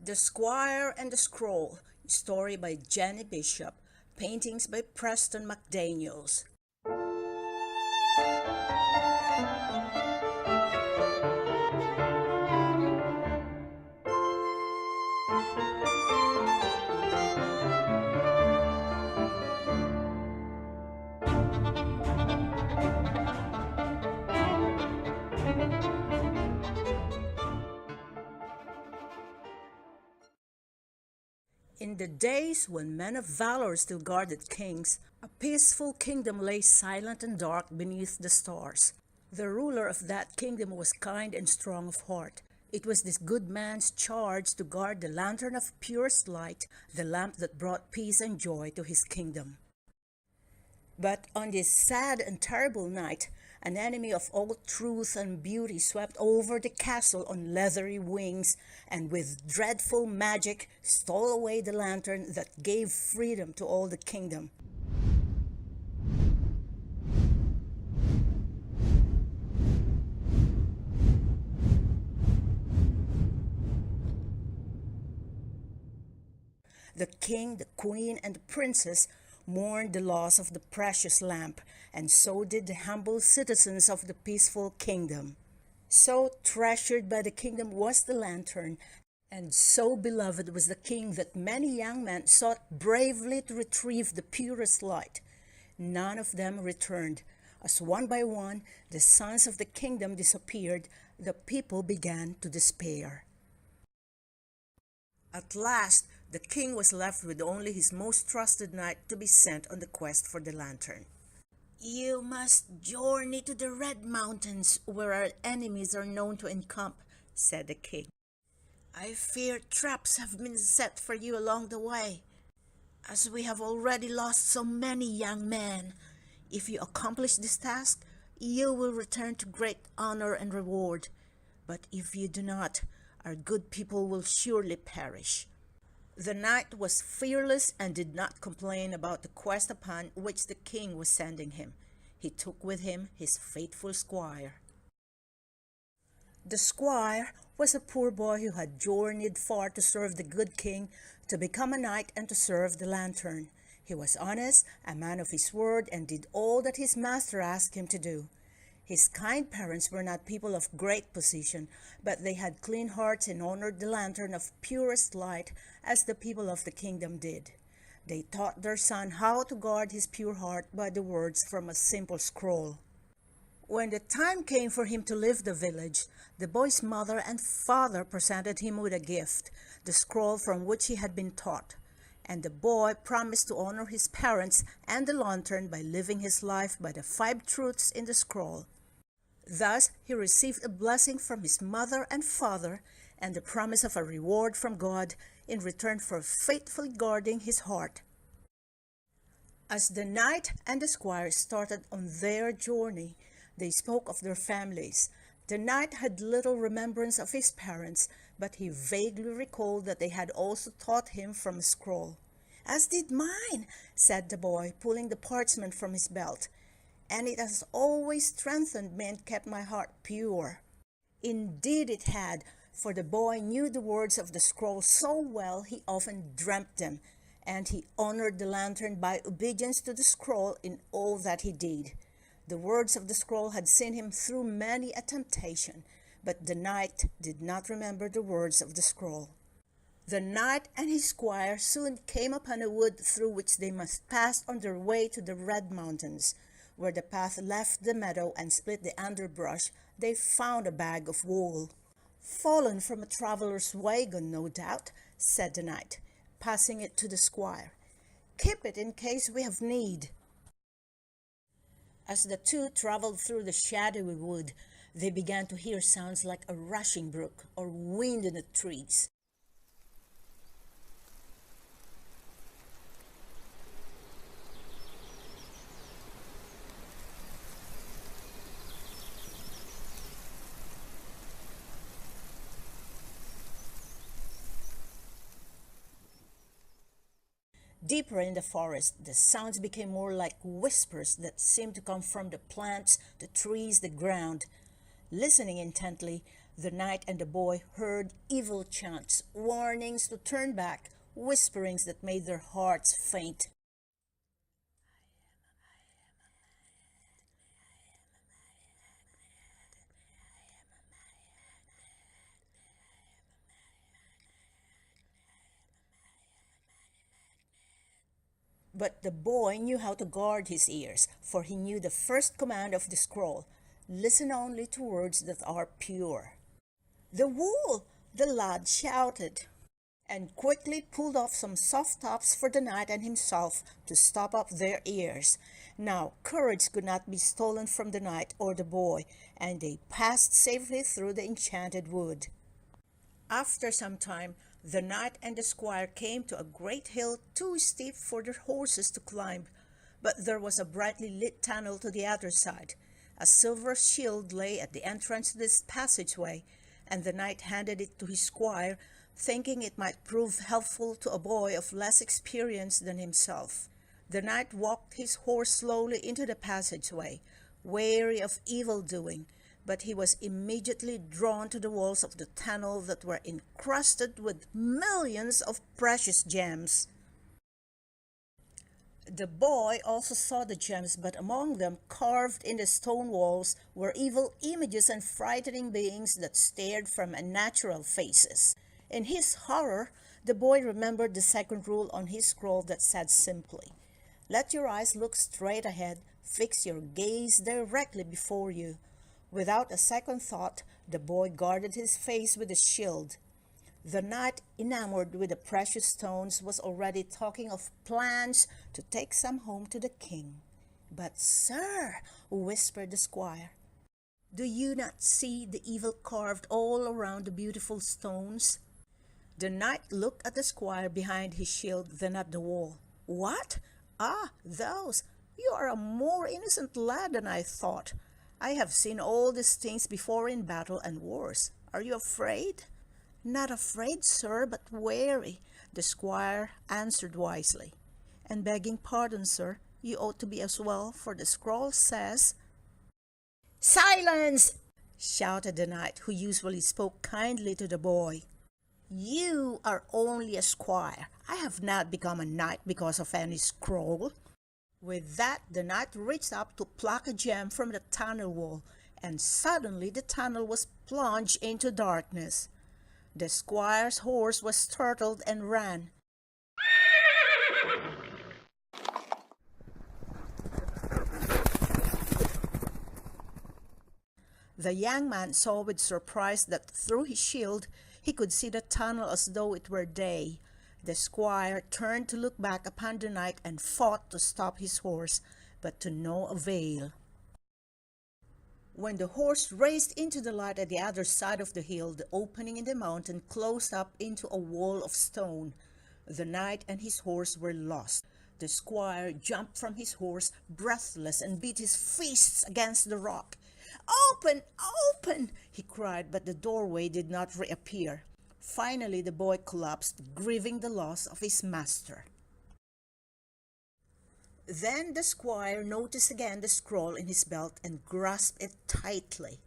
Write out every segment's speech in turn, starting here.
The Squire and the Scroll, story by Jenny Bishop, paintings by Preston McDaniels. In the days when men of valor still guarded kings, a peaceful kingdom lay silent and dark beneath the stars. The ruler of that kingdom was kind and strong of heart. It was this good man's charge to guard the lantern of purest light, the lamp that brought peace and joy to his kingdom. But on this sad and terrible night, an enemy of all truth and beauty swept over the castle on leathery wings, and with dreadful magic stole away the lantern that gave freedom to all the kingdom. The king, the queen, and the princess mourned the loss of the precious lamp, and so did the humble citizens of the peaceful kingdom. So treasured by the kingdom was the lantern, and so beloved was the king that many young men sought bravely to retrieve the purest light. None of them returned. As one by one the sons of the kingdom disappeared, the people began to despair. At last, the king was left with only his most trusted knight to be sent on the quest for the lantern. "You must journey to the Red Mountains, where our enemies are known to encamp," said the king. "I fear traps have been set for you along the way, as we have already lost so many young men. If you accomplish this task, you will return to great honor and reward. But if you do not, our good people will surely perish." The knight was fearless and did not complain about the quest upon which the king was sending him. He took with him his faithful squire. The squire was a poor boy who had journeyed far to serve the good king, to become a knight, and to serve the lantern. He was honest, a man of his word, and did all that his master asked him to do. His kind parents were not people of great position, but they had clean hearts and honored the lantern of purest light as the people of the kingdom did. They taught their son how to guard his pure heart by the words from a simple scroll. When the time came for him to leave the village, the boy's mother and father presented him with a gift, the scroll from which he had been taught, and the boy promised to honor his parents and the lantern by living his life by the 5 truths in the scroll. Thus he received a blessing from his mother and father, and the promise of a reward from God in return for faithfully guarding his heart. As the knight and the squire started on their journey, they spoke of their families. The knight had little remembrance of his parents, but he vaguely recalled that they had also taught him from a scroll. "As did mine," said the boy, pulling the parchment from his belt, "and it has always strengthened me and kept my heart pure." Indeed it had, for the boy knew the words of the scroll so well he often dreamt them, and he honored the lantern by obedience to the scroll in all that he did. The words of the scroll had seen him through many a temptation, but the knight did not remember the words of the scroll. The knight and his squire soon came upon a wood through which they must pass on their way to the Red Mountains. Where the path left the meadow and split the underbrush, they found a bag of wool. "Fallen from a traveler's wagon, no doubt," said the knight, passing it to the squire. "Keep it in case we have need." As the two traveled through the shadowy wood, they began to hear sounds like a rushing brook or wind in the trees. Deeper in the forest, the sounds became more like whispers that seemed to come from the plants, the trees, the ground. Listening intently, The knight and the boy heard evil chants, warnings to turn back, whisperings that made their hearts faint. But the boy knew how to guard his ears, for he knew the first command of the scroll: listen only to words that are pure. "The wool!" the lad shouted, and quickly pulled off some soft tops for the knight and himself to stop up their ears. Now courage could not be stolen from the knight or the boy, and they passed safely through the enchanted wood. After some time, the knight and the squire came to a great hill too steep for their horses to climb, but there was a brightly lit tunnel to the other side. A silver shield lay at the entrance to this passageway, and the knight handed it to his squire, thinking it might prove helpful to a boy of less experience than himself. The knight walked his horse slowly into the passageway, wary of evil-doing, but he was immediately drawn to the walls of the tunnel that were encrusted with millions of precious gems. The boy also saw the gems, but among them, carved in the stone walls, were evil images and frightening beings that stared from unnatural faces. In his horror, the boy remembered the second rule on his scroll that said simply, "Let your eyes look straight ahead, fix your gaze directly before you." Without a second thought, the boy guarded his face with a shield. The knight, enamored with the precious stones, was already talking of plans to take some home to the king. "But, sir," whispered the squire, "do you not see the evil carved all around the beautiful stones?" The knight looked at the squire behind his shield, then at the wall. "What? Ah, those! You are a more innocent lad than I thought. I have seen all these things before in battle and wars. Are you afraid?" "Not afraid, sir, but wary," the squire answered wisely. "And begging pardon, sir, you ought to be as well, for the scroll says—" "Silence!" shouted the knight, who usually spoke kindly to the boy. "You are only a squire. I have not become a knight because of any scroll." With that, the knight reached up to pluck a gem from the tunnel wall, and suddenly the tunnel was plunged into darkness. The squire's horse was startled and ran. The young man saw with surprise that through his shield he could see the tunnel as though it were day. The squire turned to look back upon the knight and fought to stop his horse, but to no avail. When the horse raced into the light at the other side of the hill, the opening in the mountain closed up into a wall of stone. The knight and his horse were lost. The squire jumped from his horse, breathless, and beat his fists against the rock. "Open! Open!" he cried, but the doorway did not reappear. Finally, the boy collapsed, grieving the loss of his master. Then the squire noticed again the scroll in his belt and grasped it tightly.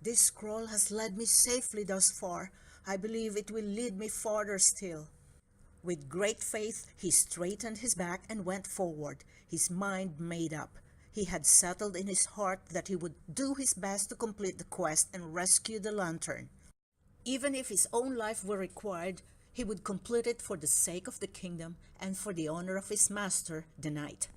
"This scroll has led me safely thus far. I believe it will lead me farther still." With great faith, he straightened his back and went forward, his mind made up. He had settled in his heart that he would do his best to complete the quest and rescue the lantern. Even if his own life were required, he would complete it for the sake of the kingdom and for the honor of his master, the knight.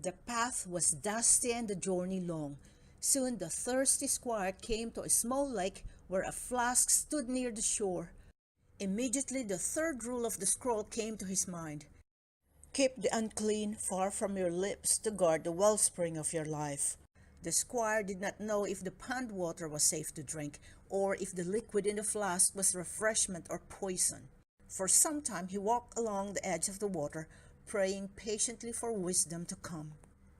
The path was dusty and the journey long. Soon the thirsty squire came to a small lake where a flask stood near the shore. Immediately the third rule of the scroll came to his mind. "Keep the unclean far from your lips to guard the wellspring of your life." The squire did not know if the pond water was safe to drink, or if the liquid in the flask was refreshment or poison. For some time he walked along the edge of the water, praying patiently for wisdom to come.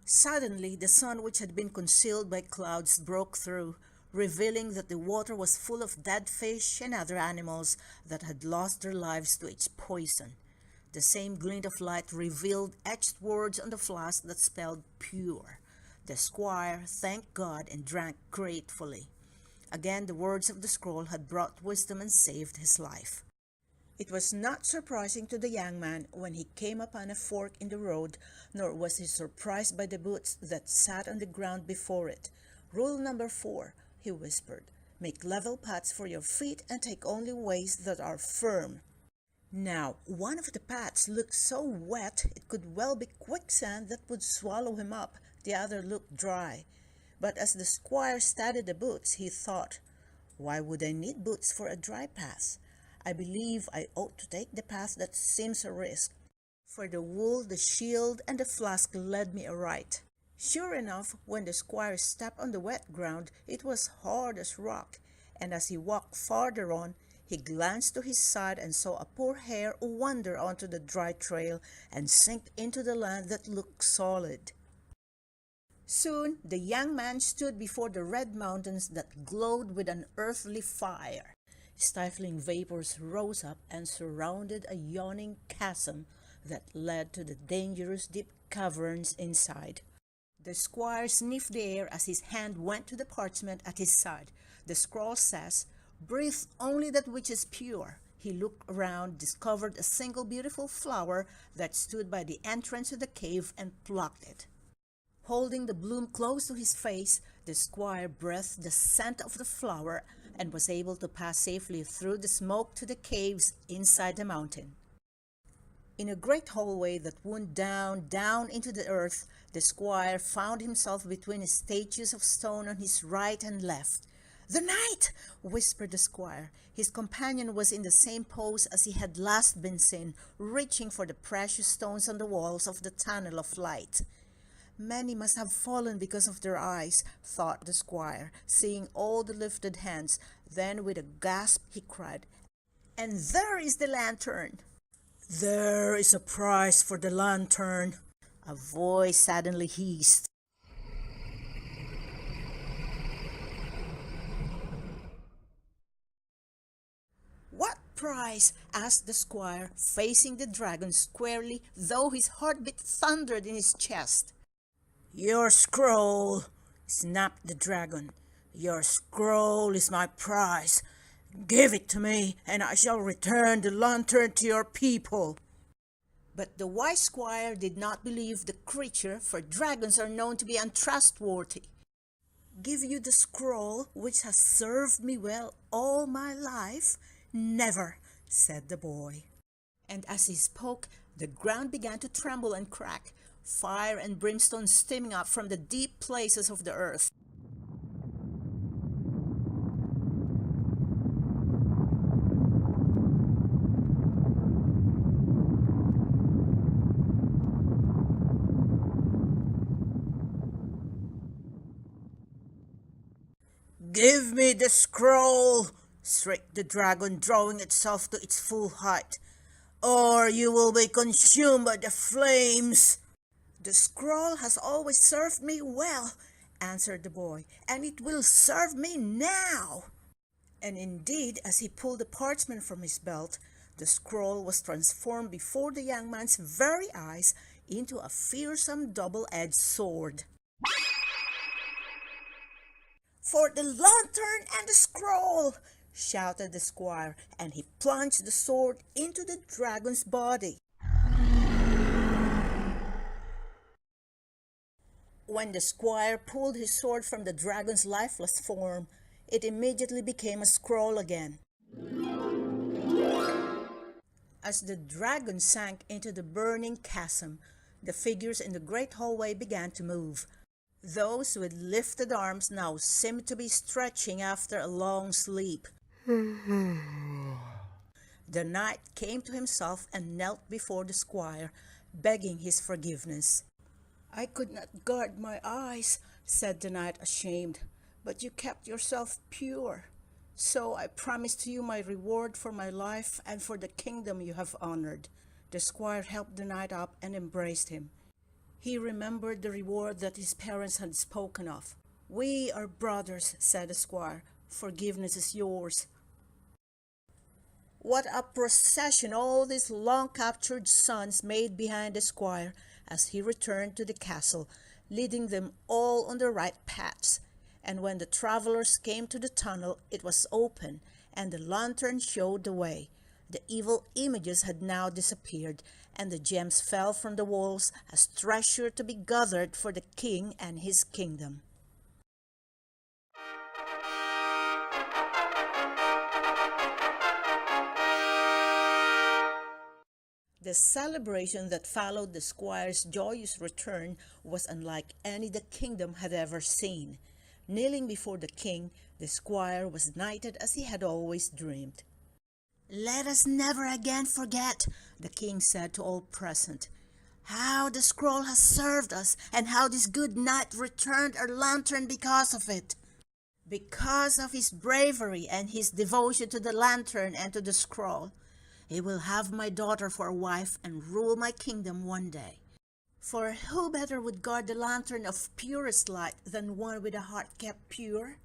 Suddenly the sun, which had been concealed by clouds, broke through, revealing that the water was full of dead fish and other animals that had lost their lives to its poison. The same glint of light revealed etched words on the flask that spelled "pure." The squire thanked God and drank gratefully. Again, the words of the scroll had brought wisdom and saved his life. It was not surprising to the young man when he came upon a fork in the road, nor was he surprised by the boots that sat on the ground before it. "Rule number 4, he whispered. "Make level paths for your feet and take only ways that are firm." Now, one of the paths looked so wet it could well be quicksand that would swallow him up. The other looked dry. But as the squire studied the boots, he thought, "Why would I need boots for a dry path? I believe I ought to take the path that seems a risk, for the wool, the shield, and the flask led me aright." Sure enough, when the squire stepped on the wet ground, it was hard as rock, and as he walked farther on, he glanced to his side and saw a poor hare wander onto the dry trail and sink into the land that looked solid. Soon the young man stood before the red mountains that glowed with an earthly fire. Stifling vapors rose up and surrounded a yawning chasm that led to the dangerous deep caverns inside. The squire sniffed the air as his hand went to the parchment at his side. The scroll says, "Breathe only that which is pure." He looked around, discovered a single beautiful flower that stood by the entrance to the cave, and plucked it. Holding the bloom close to his face, the squire breathed the scent of the flower and was able to pass safely through the smoke to the caves inside the mountain. In a great hallway that wound down into the earth, the squire found himself between statues of stone on his right and left. "The knight!" whispered the squire. His companion was in the same pose as he had last been seen, reaching for the precious stones on the walls of the tunnel of light. "Many must have fallen because of their eyes," thought the squire, seeing all the lifted hands. Then with a gasp he cried, "And there is the lantern!" "There is a price for the lantern," a voice suddenly hissed. "What price?" asked the squire, facing the dragon squarely, though his heartbeat thundered in his chest. "Your scroll," snapped the dragon. "Your scroll is my prize. Give it to me, and I shall return the lantern to your people." But the wise squire did not believe the creature, for dragons are known to be untrustworthy. "Give you the scroll, which has served me well all my life? Never," said the boy. And as he spoke, the ground began to tremble and crack, fire and brimstone steaming up from the deep places of the earth. "Give me the scroll!" shrieked the dragon, drawing itself to its full height, "or you will be consumed by the flames." "The scroll has always served me well," answered the boy, "and it will serve me now." And indeed, as he pulled the parchment from his belt, the scroll was transformed before the young man's very eyes into a fearsome double-edged sword. "For the lantern and the scroll!" shouted the squire, and he plunged the sword into the dragon's body. When the squire pulled his sword from the dragon's lifeless form, it immediately became a scroll again. As the dragon sank into the burning chasm, the figures in the great hallway began to move. Those with lifted arms now seemed to be stretching after a long sleep. The knight came to himself and knelt before the squire, begging his forgiveness. "I could not guard my eyes," said the knight, ashamed, "but you kept yourself pure. So I promise to you my reward for my life and for the kingdom you have honored." The squire helped the knight up and embraced him. He remembered the reward that his parents had spoken of. "We are brothers," said the squire. "Forgiveness is yours." What a procession all these long-captured sons made behind the squire as he returned to the castle, leading them all on the right paths. And when the travelers came to the tunnel, it was open, and the lantern showed the way. The evil images had now disappeared, and the gems fell from the walls as treasure to be gathered for the king and his kingdom. The celebration that followed the squire's joyous return was unlike any the kingdom had ever seen. Kneeling before the king, the squire was knighted as he had always dreamed. "Let us never again forget," the king said to all present, "how the scroll has served us, and how this good knight returned our lantern because of it. Because of his bravery and his devotion to the lantern and to the scroll, he will have my daughter for a wife and rule my kingdom one day. For who better would guard the lantern of purest light than one with a heart kept pure?"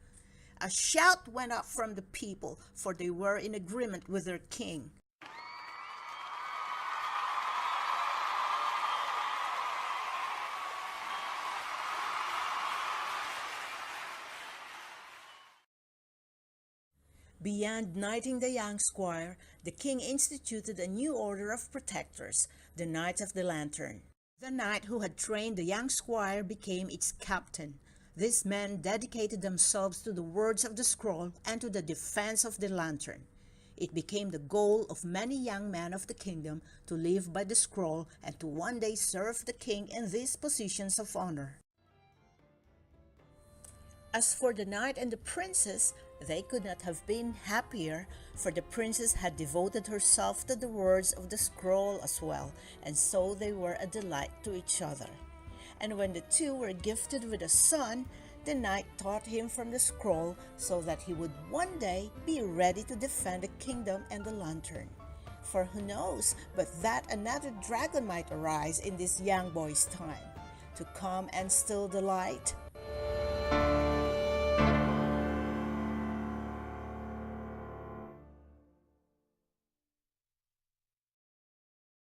A shout went up from the people, for they were in agreement with their king. Beyond knighting the young squire, the king instituted a new order of protectors, the Knights of the Lantern. The knight who had trained the young squire became its captain. These men dedicated themselves to the words of the scroll and to the defense of the lantern. It became the goal of many young men of the kingdom to live by the scroll and to one day serve the king in these positions of honor. As for the knight and the princess, they could not have been happier, for the princess had devoted herself to the words of the scroll as well, and so they were a delight to each other. And when the two were gifted with a son, the knight taught him from the scroll so that he would one day be ready to defend the kingdom and the lantern. For who knows but that another dragon might arise in this young boy's time, to come and steal the light?